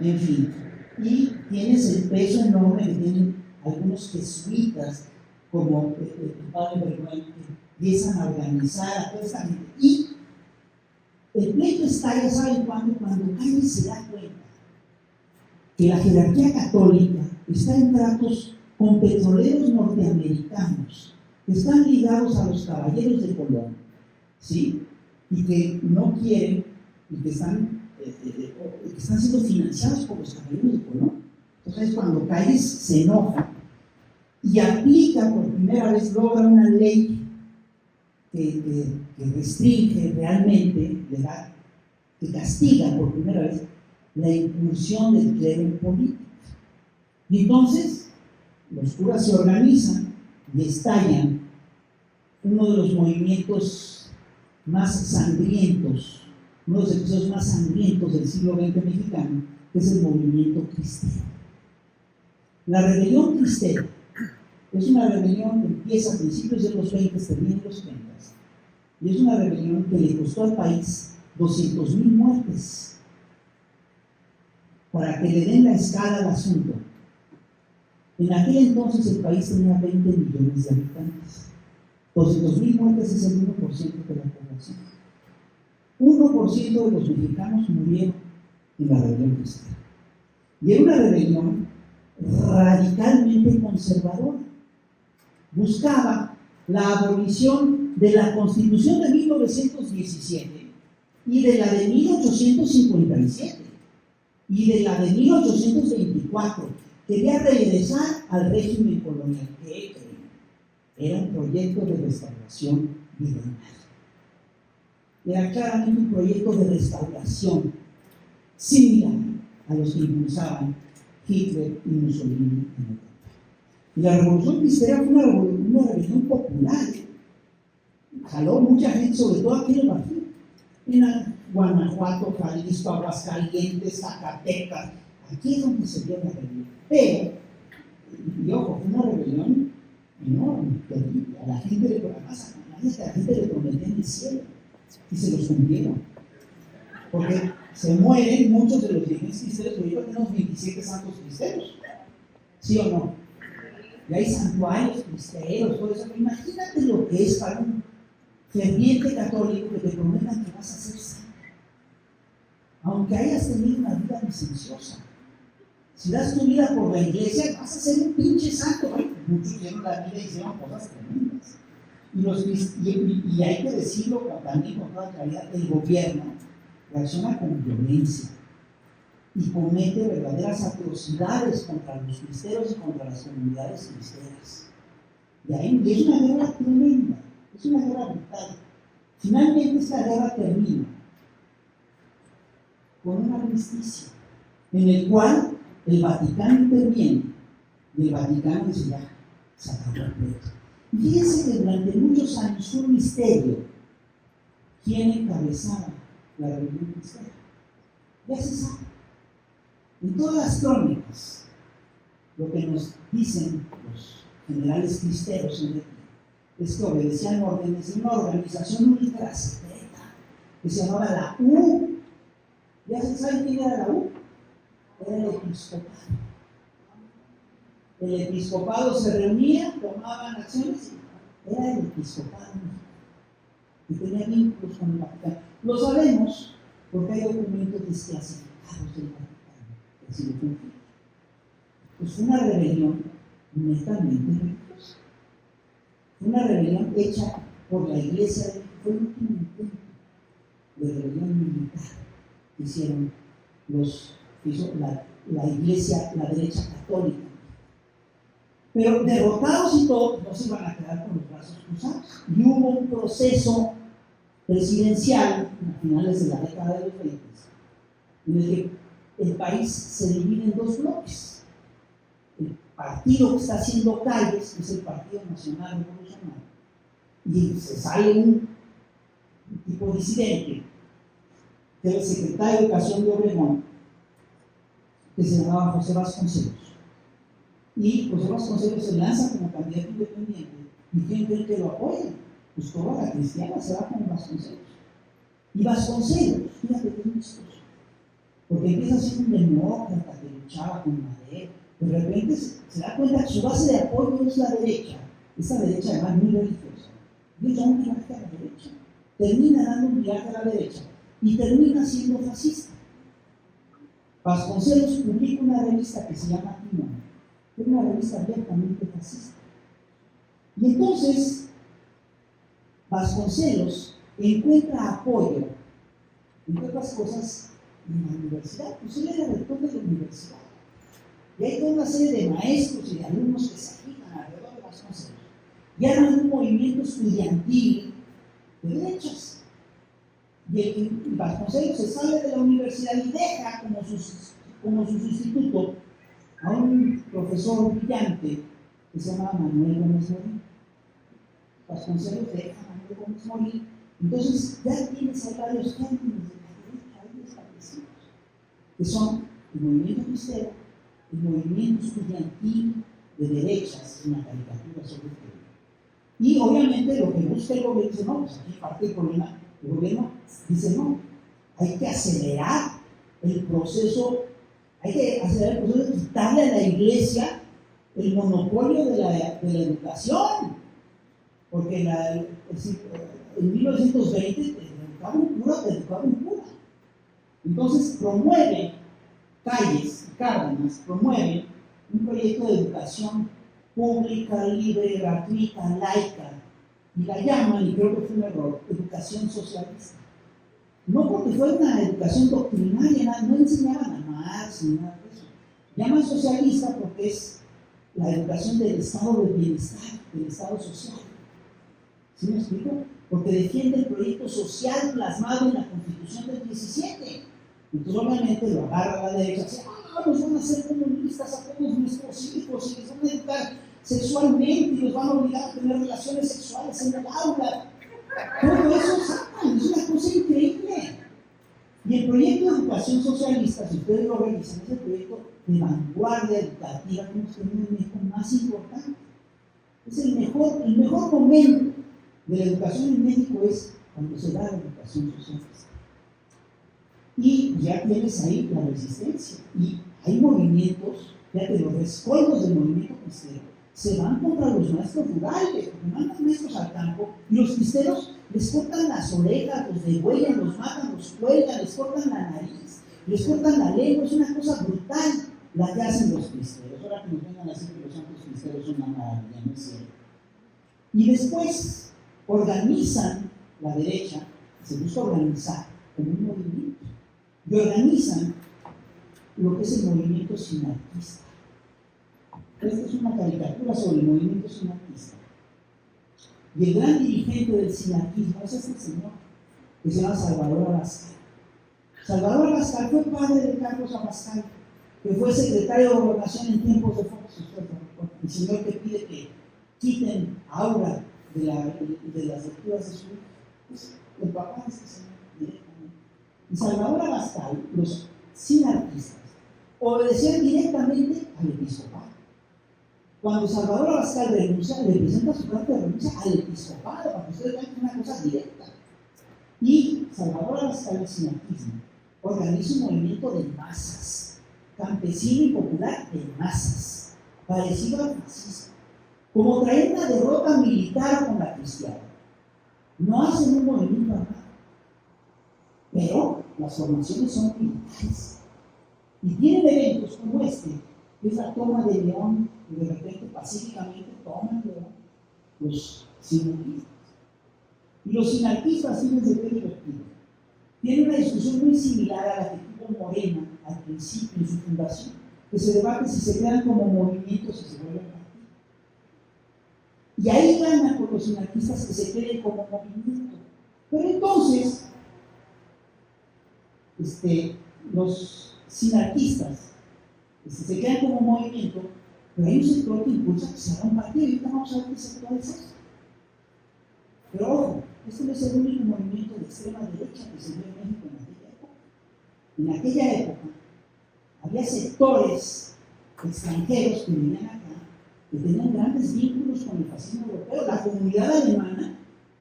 En fin, y tienes el peso enorme que tienen algunos jesuitas, como el padre Bergman, que empiezan a organizar a toda esta gente. Y el pleito está, ya saben cuándo, cuando Calles se da cuenta que la jerarquía católica está en tratos con petroleros norteamericanos que están ligados a los caballeros de Colón, ¿sí? Y que no quieren, y que están siendo financiados por los caballeros de Colón. Entonces, cuando Calles se enoja y aplica por primera vez, logra una ley que restringe realmente, que castiga por primera vez la incursión del clero en política. Y entonces los curas se organizan y estallan uno de los movimientos más sangrientos, uno de los episodios más sangrientos del siglo XX mexicano, que es el movimiento cristero. La rebelión cristera es una rebelión que empieza a principios de los 20, termina en los 30, y es una rebelión que le costó al país 200,000 muertes. Para que le den la escala al asunto, en aquel entonces el país tenía 20 millones de habitantes. 200,000 muertes es el 1% de la población. 1% de los mexicanos murieron en la rebelión cristera. Y era una rebelión radicalmente conservadora. Buscaba la abolición de la Constitución de 1917 y de la de 1857 y de la de 1824. Quería regresar al régimen colonial, que era un proyecto de restauración liberal. Era claramente un proyecto de restauración similar a los que impulsaban Hitler y Mussolini en Europa. Y la Revolución Cristera fue una rebelión popular. Jaló mucha gente, sobre todo aquí en el Bajío, en Guanajuato, Jalisco, Aguascalientes, Zacatecas. Aquí es donde se dio la rebelión. Pero, y ojo, fue una rebelión enorme, terrible. A la gente le prometían el cielo y se los cumplieron. Porque se mueren muchos de los dirigentes cristeros, pero yo tenemos 27 santos cristeros. ¿Sí o no? Y hay santuarios cristeros, todo eso. Imagínate lo que es para un ferviente católico que te prometan que vas a ser santo. Aunque hayas tenido una vida licenciosa. Si das tu vida por la iglesia, vas a ser un pinche santo. Muchos dieron la vida y hicieron cosas tremendas. Y hay que decirlo también con toda claridad, el gobierno reacciona con violencia y comete verdaderas atrocidades contra los cristeros y contra las comunidades cristeras. Y ahí es una guerra tremenda, es una guerra brutal. Finalmente esta guerra termina con un armisticio en el cual el Vaticano interviene y el Vaticano dice ya, se acabó el pleito. Y fíjense que durante muchos años fue un misterio quién encabezaba la rebelión cristera. Ya se sabe. En todas las crónicas, lo que nos dicen los generales cristeros es que obedecían órdenes de una organización ultra secreta que se llamaba la U. ¿Ya se sabe quién era la U? Era el episcopado. El episcopado se reunía, tomaban acciones, era el episcopado y tenía vínculos con el Vaticano. Lo sabemos porque hay documentos desclasificados del Vaticano que así lo confirman. Pues fue una rebelión netamente religiosa. Fue una rebelión hecha por la Iglesia, fue el último intento de rebelión militar que hicieron la Iglesia, la derecha católica. Pero derrotados y todos, no se iban a quedar con los brazos cruzados. Y hubo un proceso presidencial a finales de la década de los 20 en el que el país se divide en dos bloques. El partido que está haciendo Calles, que es el Partido Nacional Revolucionario, y se sale un tipo disidente, que era el secretario de Educación de Obregón, que se llamaba José Vasconcelos. Y José Vasconcelos se lanza como candidato independiente. ¿Y quién cree que lo apoya? Pues toda la cristiana se va con Vasconcelos. Y Vasconcelos, fíjate qué chistoso, porque empieza siendo un demócrata que luchaba con Madero. De repente se da cuenta que su base de apoyo es la derecha, esa derecha además muy religiosa. Y da un viaje a la derecha, termina dando un viaje a la derecha y termina siendo fascista. Vasconcelos publica una revista que se llama Timón, que es una revista abiertamente fascista. Y entonces Vasconcelos encuentra apoyo, entre otras cosas, en la universidad. Pues él era rector de la universidad. Y hay toda una serie de maestros y de alumnos que se agitan alrededor de Vasconcelos. Y arman un movimiento estudiantil de derechas. Y Vasconcelos se sale de la universidad y deja como su sustituto a un profesor brillante que se llama Manuel Gómez Morín. Vasconcelos deja a Manuel Gómez Morín. Entonces ya tienes ahí varios términos de la derecha ahí establecidos, que son el movimiento cristero, el movimiento estudiantil de derechas, una caricatura sobre el tema. Y obviamente lo que busca el gobierno dice, no, pues aquí parte del problema, el gobierno dice, no, hay que acelerar el proceso, de quitarle a la iglesia el monopolio de la educación, porque en 1920 educaba un cura. Entonces promueve Calles y Cárdenas, promueve un proyecto de educación pública, libre, gratuita, laica, y la llaman, y creo que fue un error, educación socialista. No porque fue una educación doctrinaria, no enseñaban a Marx ni nada de eso. Llaman socialista porque es la educación del estado de bienestar, del estado social. ¿Sí me explico? Porque defiende el proyecto social plasmado en la Constitución del 17. Entonces obviamente lo agarra a la derecha y dice, nos van a hacer comunistas a todos nuestros hijos y les van a educar sexualmente y los van a obligar a tener relaciones sexuales en el aula. Todo eso sacan, es una cosa increíble. Y el proyecto de educación socialista, si ustedes lo revisan, es el proyecto de vanguardia educativa que hemos tenido en México más importante. Es el mejor momento de la educación en México es cuando se da la educación socialista. Y ya tienes ahí la resistencia. Y hay movimientos, fíjate, los rescoldos del movimiento cristero se van contra los maestros rurales, porque mandan maestros al campo y los cristeros les cortan las orejas, los degüellan, los matan, los cuelgan, les cortan la nariz, les cortan la lengua. Es una cosa brutal la que hacen los cristeros. Ahora que nos vengan a decir que los santos cristeros son una maravilla, no es cierto. Y después organizan la derecha, se busca organizar como un movimiento, y organizan lo que es el movimiento sinarquista. Esta es una caricatura sobre el movimiento sinarquista. Y el gran dirigente del sinarquismo es este señor, que se llama Salvador Abascal. Salvador Abascal fue padre de Carlos Abascal, que fue secretario de Gobernación en tiempos de Fox. El señor que pide que quiten a Aura de las lecturas de su hijo. Pues el papá de este señor directamente. Y Salvador Abascal, los sinarquistas, obedecían directamente al episcopado. Cuando Salvador Abascal renuncia, le presenta su carta de renuncia al episcopado, para que ustedes vean que es una cosa directa. Y Salvador Abascal, el sinarquismo, organiza un movimiento de masas, campesino y popular de masas, parecido al fascismo, como traer una derrota militar con la cristiana. No hacen un movimiento armado, pero las formaciones son militares. Y tienen eventos como este, que es la toma de León, y de repente pacíficamente toman León los sinarquistas. Y los sinarquistas, fíjense qué divertido, tienen una discusión muy similar a la que tuvo Morena al principio en su fundación, que se debate si se crean como movimientos o se vuelven partidos. Y ahí ganan por los sinarquistas que se creen como movimiento. Pero entonces, los sinarquistas se crean como movimiento, pero hay un sector que impulsa que se haga un partido, y ahorita vamos a ver qué sector es ese. Pero ojo, este no es el único movimiento de extrema derecha que se dio en México en aquella época. En aquella época había sectores extranjeros que venían acá, que tenían grandes vínculos con el fascismo europeo. La comunidad alemana